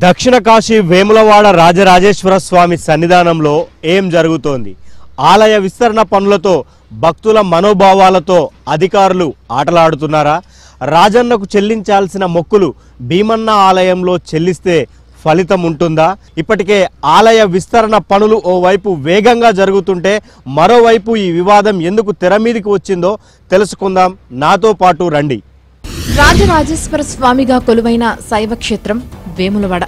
దక్షిణ కాశీ వేములవాడ రాజరాజేశ్వర స్వామి సన్నిధానంలో ఏం జరుగుతోంది? ఆలయ విస్తరణ పనులతో భక్తుల మనోభావాలతో అధికారులు ఆటలాడుతున్నారా? రాజన్నకు చెల్లించాల్సిన మొక్కులు భీమన్న ఆలయంలో చెల్లిస్తే ఫలితం ఉంటుందా? ఇప్పటికే ఆలయ విస్తరణ పనులు ఓవైపు వేగంగా జరుగుతుంటే మరోవైపు ఈ వివాదం ఎందుకు తెర మీదకి వచ్చిందో తెలుసుకుందాం. నాతో పాటు రండి. రాజరాజేశ్వర స్వామిగా కొలువైన శైవ క్షేత్రం వేములవాడ,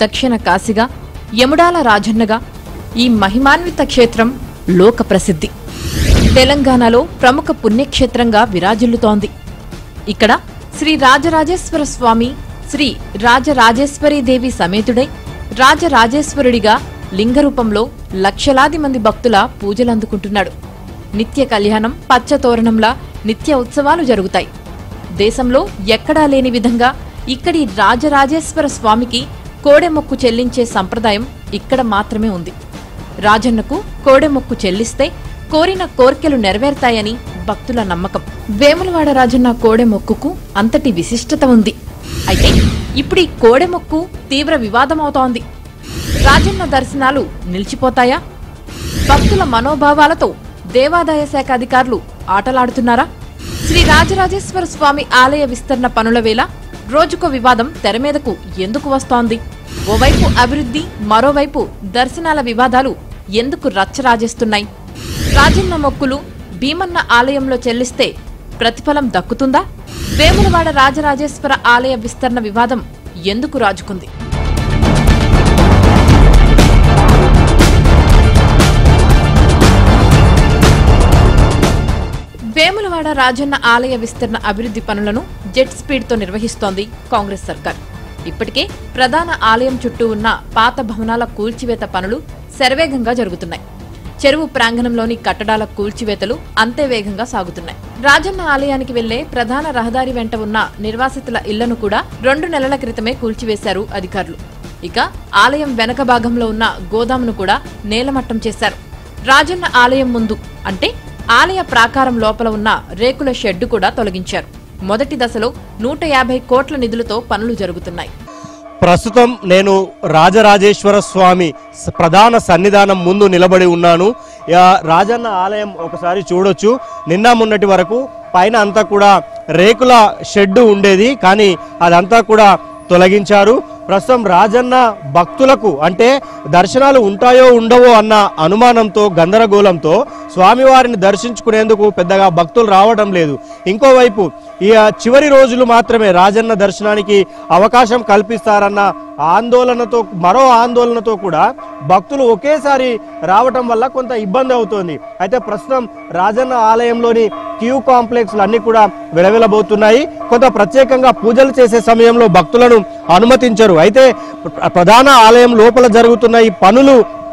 దక్షిణ కాశీగా, యముడాల రాజన్నగా ఈ మహిమాన్విత క్షేత్రం లోక ప్రసిద్ధి. తెలంగాణలో ప్రముఖ పుణ్యక్షేత్రంగా విరాజిల్లుతోంది. ఇక్కడ శ్రీ రాజరాజేశ్వర స్వామి, శ్రీ రాజరాజేశ్వరీదేవి సమేతుడై రాజరాజేశ్వరుడిగా లింగరూపంలో లక్షలాది మంది భక్తుల పూజలందుకుంటున్నాడు. నిత్య కళ్యాణం, పచ్చతోరణంలా నిత్య ఉత్సవాలు జరుగుతాయి. దేశంలో ఎక్కడా లేని విధంగా ఇక్కడి రాజరాజేశ్వర స్వామికి కోడెమొక్కు చెల్లించే సంప్రదాయం ఇక్కడ మాత్రమే ఉంది. రాజన్నకు కోడెమొక్కు చెల్లిస్తే కోరిన కోర్కెలు నెరవేర్తాయని భక్తుల నమ్మకం. వేములవాడ రాజన్న కోడెమొక్కుకు అంతటి విశిష్టత ఉంది. అయితే ఇప్పుడు ఈ కోడెమొక్కు తీవ్ర వివాదమవుతోంది. రాజన్న దర్శనాలు నిలిచిపోతాయా? భక్తుల మనోభావాలతో దేవాదాయ శాఖ అధికారులు ఆటలాడుతున్నారా? శ్రీ రాజరాజేశ్వర స్వామి ఆలయ విస్తరణ పనుల వేళ రోజుకో వివాదం తెరమీదకు ఎందుకు వస్తోంది? ఓవైపు అభివృద్ధి, మరోవైపు దర్శనాల వివాదాలు ఎందుకు రచ్చరాజేస్తున్నాయి? రాజన్న మొక్కులు భీమన్న ఆలయంలో చెల్లిస్తే ప్రతిఫలం దక్కుతుందా? వేములవాడ రాజరాజేశ్వర ఆలయ విస్తరణ వివాదం ఎందుకు రాజుకుంది? వేములవాడ రాజన్న ఆలయ విస్తరణ అభివృద్ధి పనులను జెట్ స్పీడ్ తో నిర్వహిస్తోంది కాంగ్రెస్ సర్కార్. ఇప్పటికే ప్రధాన ఆలయం చుట్టూ ఉన్న పాత భవనాల కూల్చివేత పనులు శరవేగంగా జరుగుతున్నాయి. చెరువు ప్రాంగణంలోని కట్టడాల కూల్చివేతలు అంతే వేగంగా సాగుతున్నాయి. రాజన్న ఆలయానికి వెళ్లే ప్రధాన రహదారి వెంట ఉన్న నిర్వాసితుల ఇళ్లను కూడా 2 నెలల క్రితమే కూల్చివేశారు అధికారులు. ఇక ఆలయం వెనక భాగంలో ఉన్న గోదామును కూడా నేలమట్టం చేశారు. రాజన్న ఆలయం ముందు అంటే ఆలయ ప్రాకారం లోపల ఉన్న రేకుల షెడ్డు కూడా తొలగించారు. మొదటి దశలో 150 కోట్ల నిధులతో పనులు జరుగుతున్నాయి. ప్రస్తుతం నేను రాజరాజేశ్వర స్వామి ప్రధాన సన్నిధానం ముందు నిలబడి ఉన్నాను. రాజన్న ఆలయం ఒకసారి చూడొచ్చు. నిన్న మొన్నటి వరకు పైన అంతా కూడా రేకుల షెడ్డు ఉండేది, కానీ అదంతా కూడా తొలగించారు. ప్రస్తుతం రాజన్న భక్తులకు అంటే దర్శనాలు ఉంటాయో ఉండవో అన్న అనుమానంతో, గందరగోళంతో స్వామివారిని దర్శించుకునేందుకు పెద్దగా భక్తులు రావడం లేదు. ఇంకోవైపు ఈ చివరి రోజులు మాత్రమే రాజన్న దర్శనానికి అవకాశం కల్పిస్తారన్న ఆందోళనతో, మరో ఆందోళనతో కూడా భక్తులు ఒకేసారి రావటం వల్ల కొంత ఇబ్బంది అవుతోంది. అయితే ప్రస్తుతం రాజన్న ఆలయంలోని క్యూ కాంప్లెక్స్లు అన్ని కూడా వెలవెలబోతున్నాయి. కొంత ప్రత్యేకంగా పూజలు చేసే సమయంలో భక్తులను అనుమతించరు. అయితే ప్రధాన ఆలయం లోపల జరుగుతున్న ఈ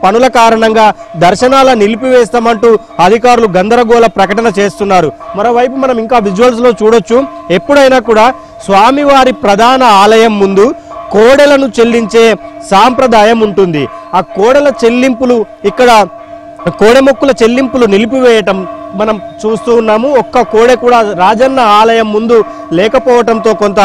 పనుల కారణంగా దర్శనాల నిలిపివేస్తామంటూ అధికారులు గందరగోళ ప్రకటన చేస్తున్నారు. మరోవైపు మనం ఇంకా విజువల్స్ లో చూడొచ్చు. ఎప్పుడైనా కూడా స్వామివారి ప్రధాన ఆలయం ముందు కోడెలను చెల్లించే సాంప్రదాయం ఉంటుంది. ఆ కోడెల చెల్లింపులు, ఇక్కడ కోడెమొక్కుల చెల్లింపులు నిలిపివేయటం మనం చూస్తూ ఉన్నాము. ఒక్క కోడె కూడా రాజన్న ఆలయం ముందు లేకపోవడంతో కొంత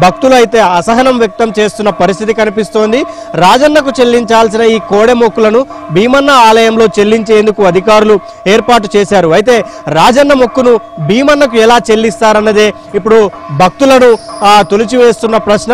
భక్తులు అయితే అసహనం వ్యక్తం చేస్తున్న పరిస్థితి కనిపిస్తోంది. రాజన్నకు చెల్లించాల్సిన ఈ కోడె మొక్కులను భీమన్న ఆలయంలో చెల్లించేందుకు అధికారులు ఏర్పాటు చేశారు. అయితే రాజన్న మొక్కును భీమన్నకు ఎలా చెల్లిస్తారన్నదే ఇప్పుడు భక్తులను తొలిచివేస్తున్న ప్రశ్న.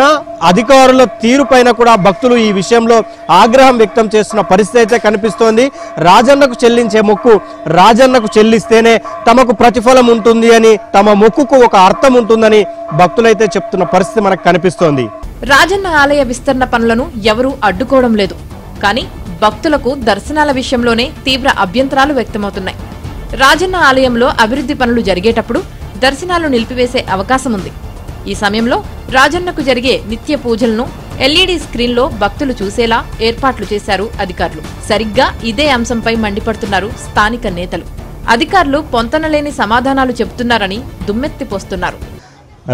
అధికారుల తీరుపైన కూడా భక్తులు ఈ విషయంలో ఆగ్రహం వ్యక్తం చేస్తున్న పరిస్థితి అయితే కనిపిస్తోంది. రాజన్నకు చెల్లించే మొక్కు రాజన్నకు చెల్లిస్తేనే తమకు ప్రతిఫలం ఉంటుంది అని, తమ మొక్కుకు ఒక అర్థం ఉంటుందని భక్తులైతే చెప్తున్న పరిస్థితి మనకు కనిపిస్తోంది. రాజన్న ఆలయ విస్తరణ పనులను ఎవరూ అడ్డుకోవడం లేదు, కానీ భక్తులకు దర్శనాల విషయంలోనే తీవ్ర అభ్యంతరాలు వ్యక్తమవుతున్నాయి. రాజన్న ఆలయంలో అభివృద్ధి పనులు జరిగేటప్పుడు దర్శనాలు నిలిపివేసే అవకాశం ఉంది. ఈ సమయంలో రాజన్నకు జరిగే నిత్య పూజలను ఎల్ఈడీ స్క్రీన్లో భక్తులు చూసేలా ఏర్పాట్లు చేశారు అధికారులు. సరిగ్గా ఇదే అంశంపై మండిపడుతున్నారు స్థానిక నేతలు. అధికారులు పొంతనలేని సమాధానాలు చెబుతున్నారని దుమ్మెత్తిపోస్తున్నారు.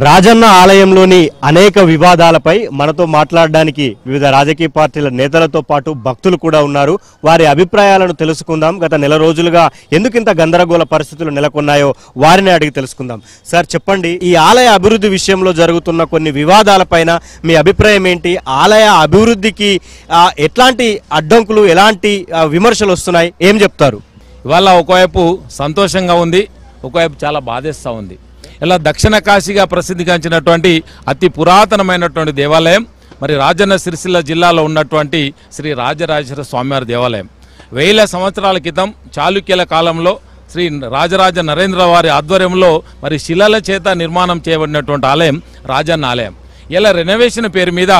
రాజన్న ఆలయంలోని అనేక వివాదాలపై మనతో మాట్లాడడానికి వివిధ రాజకీయ పార్టీల నేతలతో పాటు భక్తులు కూడా ఉన్నారు. వారి అభిప్రాయాలను తెలుసుకుందాం. గత నెల రోజులుగా ఎందుకింత గందరగోళ పరిస్థితులు నెలకొన్నాయో వారిని అడిగి తెలుసుకుందాం. సార్ చెప్పండి, ఈ ఆలయ అభివృద్ధి విషయంలో జరుగుతున్న కొన్ని వివాదాలపైన మీ అభిప్రాయం ఏంటి? ఆలయ అభివృద్ధికి ఎట్లాంటి అడ్డంకులు, ఎలాంటి విమర్శలు వస్తున్నాయి, ఏం చెప్తారు? ఇవాళ ఒకవైపు సంతోషంగా ఉంది, ఒకవైపు చాలా బాధేస్తూ ఉంది. ఇలా దక్షిణ కాశీగా ప్రసిద్ధిగాంచినటువంటి అతి పురాతనమైనటువంటి దేవాలయం మరి రాజన్న సిరిసిల్ల జిల్లాలో ఉన్నటువంటి శ్రీ రాజరాజేశ్వర స్వామివారి దేవాలయం 1000 సంవత్సరాల క్రితం చాళుక్యుల కాలంలో శ్రీ రాజరాజ నరేంద్ర వారి ఆధ్వర్యంలో మరి శిలల చేత నిర్మాణం చేయబడినటువంటి ఆలయం రాజన్న ఆలయం. ఇలా రెనోవేషన్ పేరు మీద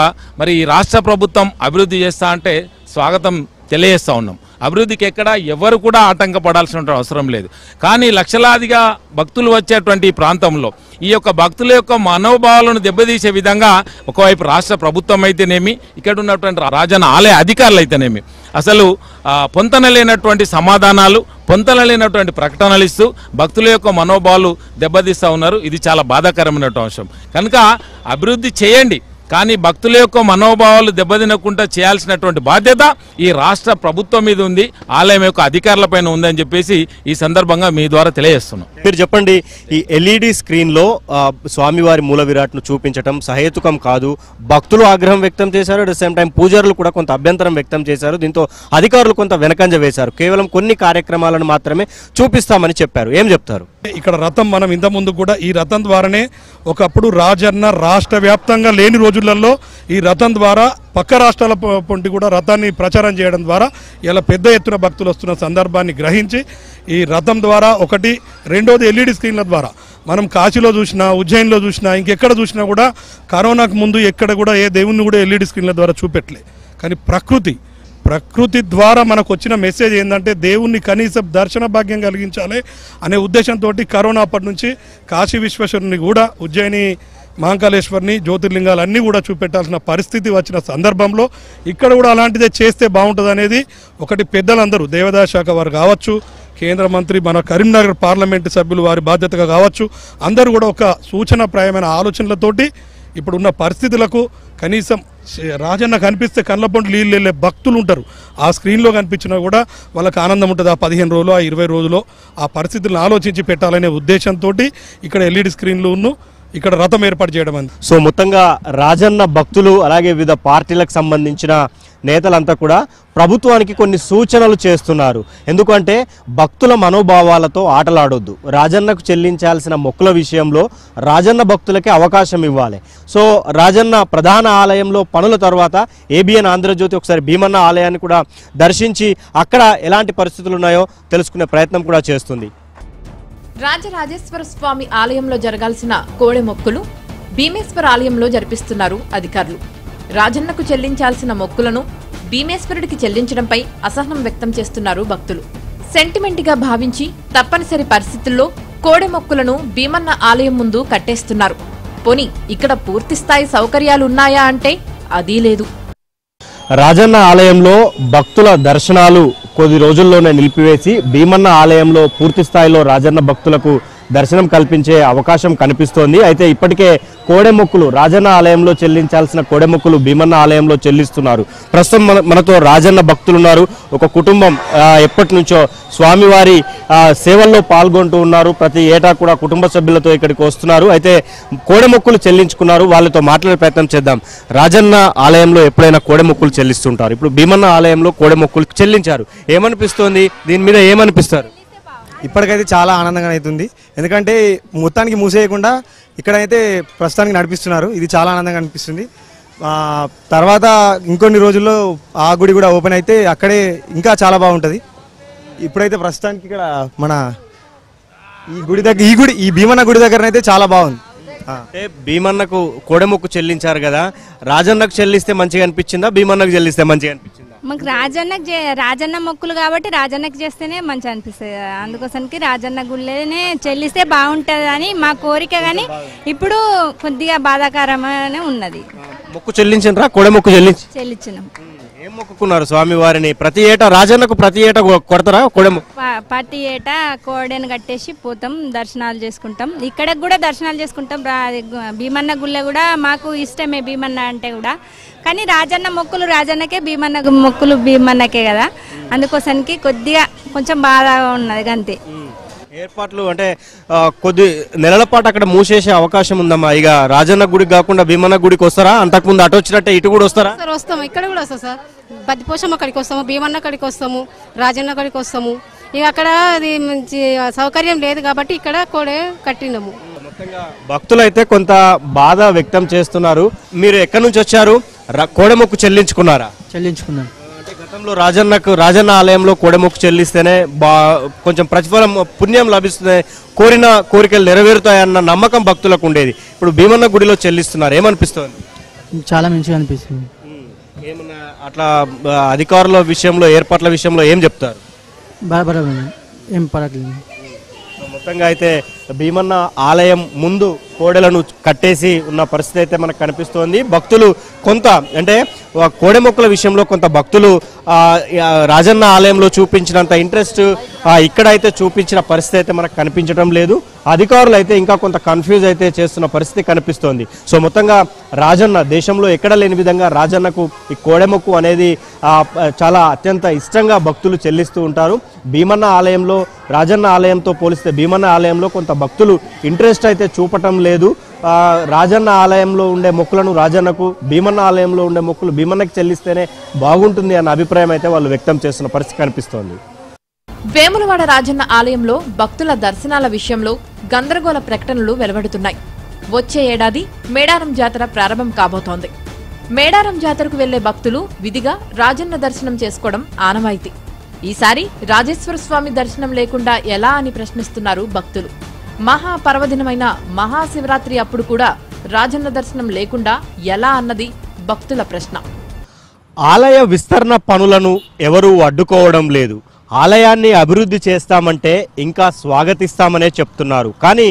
మరి ఈ రాష్ట్ర ప్రభుత్వం అభివృద్ధి చేస్తా అంటే స్వాగతం తెలియజేస్తూ ఉన్నాం. అభివృద్ధికి ఎక్కడ ఎవరు కూడా ఆటంకపడాల్సిన అవసరం లేదు. కానీ లక్షలాదిగా భక్తులు వచ్చేటువంటి ప్రాంతంలో ఈ యొక్క భక్తుల యొక్క మనోభావాలను దెబ్బతీసే విధంగా ఒకవైపు రాష్ట్ర ప్రభుత్వం అయితేనేమి, ఇక్కడ ఉన్నటువంటి రాజన్న ఆలయ అధికారులు అయితేనేమి అసలు పొంతన లేనటువంటి సమాధానాలు, పొంతన లేనటువంటి ప్రకటనలు ఇస్తూ భక్తుల యొక్క మనోభావాలు దెబ్బతీస్తూ ఉన్నారు. ఇది చాలా బాధాకరమైనటువంటి అంశం. కనుక అభివృద్ధి చేయండి, కానీ భక్తుల యొక్క మనోభావాలు దెబ్బతినకుండా చేయాల్సినటువంటి బాధ్యత ఈ రాష్ట్ర ప్రభుత్వం మీద ఉంది, ఆలయం యొక్క అధికారులపైన ఉందని చెప్పేసి ఈ సందర్భంగా మీ ద్వారా తెలియజేస్తున్నాం. మీరు చెప్పండి, ఈ ఎల్ఈడి స్క్రీన్లో స్వామివారి మూల విరాట్ను చూపించడం సహేతుకం కాదు. భక్తులు ఆగ్రహం వ్యక్తం చేశారు, అట్ ద సేమ్ టైం పూజారులు కూడా కొంత అభ్యంతరం వ్యక్తం చేశారు. దీంతో అధికారులు కొంత వెనకంజ వేశారు. కేవలం కొన్ని కార్యక్రమాలను మాత్రమే చూపిస్తామని చెప్పారు. ఏం చెప్తారు? ఇక్కడ రథం మనం ఇంతకుముందు కూడా ఈ రథం ద్వారానే ఒకప్పుడు రాజన్న రాష్ట్ర వ్యాప్తంగా లేని రోజులలో ఈ రథం ద్వారా పక్క రాష్ట్రాల పొంటి కూడా రథాన్ని ప్రచారం చేయడం ద్వారా ఇలా పెద్ద ఎత్తున భక్తులు వస్తున్న సందర్భాన్ని గ్రహించి ఈ రథం ద్వారా ఒకటి, రెండోది ఎల్ఈడి స్క్రీన్ల ద్వారా మనం కాశీలో చూసినా, ఉజ్జయిన్లో చూసినా, ఇంకెక్కడ చూసినా కూడా కరోనాకు ముందు ఎక్కడ కూడా ఏ దేవుణ్ణి కూడా ఎల్ఈడి స్క్రీన్ల ద్వారా చూపెట్టలే. కానీ ప్రకృతి ద్వారా మనకు వచ్చిన మెసేజ్ ఏంటంటే దేవుణ్ణి కనీసం దర్శన భాగ్యం కలిగించాలి అనే ఉద్దేశంతో కరోనా అప్పటి నుంచి కాశీ విశ్వేశ్వరుని కూడా, ఉజ్జయిని మహాకాళేశ్వరిని, జ్యోతిర్లింగాలు అన్నీ కూడా చూపెట్టాల్సిన పరిస్థితి వచ్చిన సందర్భంలో ఇక్కడ కూడా అలాంటిదే చేస్తే బాగుంటుంది అనేది ఒకటి పెద్దలందరూ, దేవాదాయ శాఖ వారు కావచ్చు, కేంద్ర మంత్రి, మన కరీంనగర్ పార్లమెంటు సభ్యులు వారి బాధ్యతగా కావచ్చు, అందరూ కూడా ఒక సూచనప్రాయమైన ఆలోచనలతోటి ఇప్పుడున్న పరిస్థితులకు కనీసం రాజన్న కనిపిస్తే కళ్ళ పండు నీళ్ళు వెళ్ళే భక్తులు ఉంటారు. ఆ స్క్రీన్లో కనిపించినా కూడా వాళ్ళకి ఆనందం ఉంటుంది. ఆ 15 రోజులు, ఆ 20 రోజులు ఆ పరిస్థితులను ఆలోచించి పెట్టాలనే ఉద్దేశంతో ఇక్కడ ఎల్ఈడి స్క్రీన్లు ఇక్కడ రథం ఏర్పాటు చేయడం అంది. సో మొత్తంగా రాజన్న భక్తులు అలాగే వివిధ పార్టీలకు సంబంధించిన నేతలంతా కూడా ప్రభుత్వానికి కొన్ని సూచనలు చేస్తున్నారు. ఎందుకంటే భక్తుల మనోభావాలతో ఆటలాడొద్దు. రాజన్నకు చెల్లించాల్సిన మొక్కుల విషయంలో రాజన్న భక్తులకే అవకాశం ఇవ్వాలి. సో రాజన్న ప్రధాన ఆలయంలో పనుల తర్వాత ఏబిఎన్ ఆంధ్రజ్యోతి ఒకసారి భీమన్న ఆలయాన్ని కూడా దర్శించి అక్కడ ఎలాంటి పరిస్థితులు ఉన్నాయో తెలుసుకునే ప్రయత్నం కూడా చేస్తుంది. రాజరాజేశ్వర స్వామి ఆలయంలో జరగాల్సిన కోడె మొక్కులు భీమేశ్వర ఆలయంలో జరిపిస్తున్నారు అధికారులు. రాజన్నకు చెల్లించాల్సిన మొక్కులను భీమేశ్వరుడికి చెల్లించడంపై అసహనం వ్యక్తం చేస్తున్నారు భక్తులు. సెంటిమెంట్గా భావించి తప్పనిసరి పరిస్థితుల్లో కోడె మొక్కులను భీమన్న ఆలయం ముందు కట్టేస్తున్నారు. పోనీ ఇక్కడ పూర్తిస్థాయి సౌకర్యాలు ఉన్నాయా అంటే అదీ లేదు. రాజన్న ఆలయంలో భక్తుల దర్శనాలు కొద్ది రోజుల్లోనే నిలిపివేసి భీమన్న ఆలయంలో పూర్తి స్థాయిలో రాజన్న భక్తులకు దర్శనం కల్పించే అవకాశం కనిపిస్తోంది. అయితే ఇప్పటికే కోడెమొక్కులు రాజన్న ఆలయంలో చెల్లించాల్సిన కోడెమొక్కులు భీమన్న ఆలయంలో చెల్లిస్తున్నారు. ప్రస్తుతం మనతో రాజన్న భక్తులు ఉన్నారు. ఒక కుటుంబం ఎప్పటి నుంచో స్వామివారి సేవల్లో పాల్గొంటూ ఉన్నారు. ప్రతి ఏటా కూడా కుటుంబ సభ్యులతో ఇక్కడికి వస్తున్నారు. అయితే కోడెమొక్కులు చెల్లించుకున్నారు. వాళ్ళతో మాట్లాడే ప్రయత్నం చేద్దాం. రాజన్న ఆలయంలో ఎప్పుడైనా కోడెమొక్కులు చెల్లిస్తుంటారు, ఇప్పుడు భీమన్న ఆలయంలో కోడెమొక్కులు చెల్లించారు. ఏమనిపిస్తోంది? దీని మీద ఏమనిపిస్తారు? ఇప్పటికైతే చాలా ఆనందంగా అవుతుంది. ఎందుకంటే మొత్తానికి మూసేయకుండా ఇక్కడైతే ప్రస్తుతానికి నడిపిస్తున్నారు. ఇది చాలా ఆనందంగా అనిపిస్తుంది. తర్వాత ఇంకొన్ని రోజుల్లో ఆ గుడి కూడా ఓపెన్ అయితే అక్కడే ఇంకా చాలా బాగుంటుంది. ఇప్పుడైతే ప్రస్తుతానికి ఇక్కడ మన ఈ గుడి దగ్గర ఈ భీమన్న గుడి దగ్గర అయితే చాలా బాగుంది. అంటే భీమన్నకు కోడెమొక్కు చెల్లించారు కదా, రాజన్నకు చెల్లిస్తే మంచిగా అనిపించిందా, భీమన్నకు చెల్లిస్తే మంచిగా అనిపించిందా? మాకు రాజన్న మొక్కులు కాబట్టి రాజన్నకి చేస్తేనే మంచిగా అనిపిస్తుంది. అందుకోసానికి రాజన్న గుళ్ళనే చెల్లిస్తే బాగుంటుంది అని మా కోరిక. కానీ ఇప్పుడు కొద్దిగా బాధాకరమనే ఉన్నది. మొక్కు చెల్లించరా? కోడెమొక్కు చెల్లించినాం. ఏం మొక్కుకున్నారు స్వామి వారిని? ప్రతి ఏటా రాజన్నకు ప్రతి ఏటా కొడతారా కొడెము? ప్రతి ఏటా కోడెను కట్టేసి పోతాం, దర్శనాలు చేసుకుంటాం. ఇక్కడికి కూడా దర్శనాలు చేసుకుంటాం. భీమన్న గుళ్ళ కూడా మాకు ఇష్టమే, భీమన్న అంటే కూడా. కానీ రాజన్న మొక్కులు రాజన్నకే, భీమన్న మొక్కులు భీమన్నకే కదా, అందుకోసానికి కొద్దిగా కొంచెం బాధగా ఉన్నది అంతే. ఏర్పాట్లు అంటే కొద్ది నెలల పాటు అక్కడ మూసేసే అవకాశం ఉందమ్మా. ఇక రాజన్న గుడికి కాకుండా భీమన్న గుడికి వస్తారా? అంతకుముందు అటు వచ్చినట్టే ఇటు కూడా వస్తారా? సార్ వస్తాము, ఇక్కడ కూడా వస్తాం సార్. బద్దిపోషమ్మ కాడికి వస్తాము, భీమన్న కాడికి వస్తాము, రాజన్న కాడికి వస్తాము. ఇక అక్కడ అది మంచి సౌకర్యం లేదు కాబట్టి ఇక్కడ కోడే కట్టినాము. భక్తులు అయితే కొంత బాధ వ్యక్తం చేస్తున్నారు. మీరు ఎక్కడి నుంచి వచ్చారు? కోడెమొక్కు చెల్లించుకున్నారా? చెల్లించుకున్నాం. గతంలో రాజన్న ఆలయంలో కోడెమొక్కు చెల్లిస్తేనే కొంచెం ప్రతిఫలం పుణ్యం లభిస్తుంది, కోరిన కోరికలు నెరవేరుతాయన్న నమ్మకం భక్తులకు ఉండేది. ఇప్పుడు భీమన్న గుడిలో చెల్లిస్తున్నారు, ఏమనిపిస్తుంది? చాలా మంచిగా అనిపిస్తుంది. ఏమన్నా అట్లా అధికారుల విషయంలో, ఏర్పాట్ల విషయంలో ఏం చెప్తారు? బరాబర్ ఏం పడట్లేదు. మొత్తంగా అయితే భీమన్న ఆలయం ముందు కోడెలను కట్టేసి ఉన్న పరిస్థితి అయితే మనకు కనిపిస్తోంది. భక్తులు కొంత అంటే కోడె మొక్కల విషయంలో కొంత భక్తులు రాజన్న ఆలయంలో చూపించినంత ఇంట్రెస్ట్ ఇక్కడైతే చూపించిన పరిస్థితి అయితే మనకు కనిపించడం లేదు. అధికారులు అయితే ఇంకా కొంత కన్ఫ్యూజ్ అయితే చేస్తున్న పరిస్థితి కనిపిస్తోంది. సో మొత్తంగా రాజన్న దేశంలో ఎక్కడ లేని విధంగా రాజన్నకు ఈ కోడెమొక్కు అనేది చాలా అత్యంత ఇష్టంగా భక్తులు చెల్లిస్తూ ఉంటారు. భీమన్న ఆలయంలో రాజన్న ఆలయంతో పోలిస్తే భీమన్న ఆలయంలో కొంత భక్తులు ఇంట్రెస్ట్ అయితే చూపటం లేదు. రాజన్న ఆలయంలో ఉండే మొక్కులను రాజన్నకు, భీమన్న ఆలయంలో ఉండే మొక్కులు భీమన్నకి చెల్లిస్తేనే బాగుంటుంది అన్న అభిప్రాయం అయితే వాళ్ళు వ్యక్తం చేస్తున్న పరిస్థితి కనిపిస్తోంది. వేములవాడ రాజన్న ఆలయంలో భక్తుల దర్శనాల విషయంలో గందరగోళ ప్రకటనలు వెలువడుతున్నాయి. వచ్చే ఏడాది మేడారం జాతర ప్రారంభం కాబోతోంది. మేడారం జాతరకు వెళ్లే భక్తులు విధిగా రాజన్న దర్శనం చేసుకోవడం ఆనవాయితీ. ఈసారి రాజేశ్వర స్వామి దర్శనం లేకుండా ఎలా అని ప్రశ్నిస్తున్నారు భక్తులు. మహాపర్వదినమైన మహాశివరాత్రి అప్పుడు కూడా రాజన్న దర్శనం లేకుండా ఎలా అన్నది భక్తుల ప్రశ్న. ఆలయ విస్తరణ పనులను ఎవరూ అడ్డుకోవడం లేదు. ఆలయాన్ని అభివృద్ధి చేస్తామంటే ఇంకా స్వాగతిస్తామనే చెప్తున్నారు. కానీ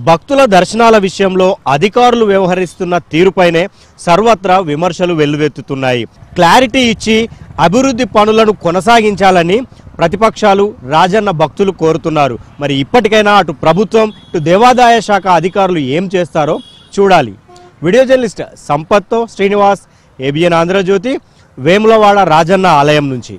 భక్తుల దర్శనాల విషయంలో అధికారులు వ్యవహరిస్తున్న తీరుపైనే సర్వత్రా విమర్శలు వెల్లువెత్తుతున్నాయి. క్లారిటీ ఇచ్చి అభివృద్ధి పనులను కొనసాగించాలని ప్రతిపక్షాలు, రాజన్న భక్తులు కోరుతున్నారు. మరి ఇప్పటికైనా అటు ప్రభుత్వం, ఇటు దేవాదాయ శాఖ అధికారులు ఏం చేస్తారో చూడాలి. వీడియో జర్నలిస్ట్ సంపత్తో శ్రీనివాస్, ఏబిఎన్ ఆంధ్రజ్యోతి, వేములవాడ రాజన్న ఆలయం నుంచి.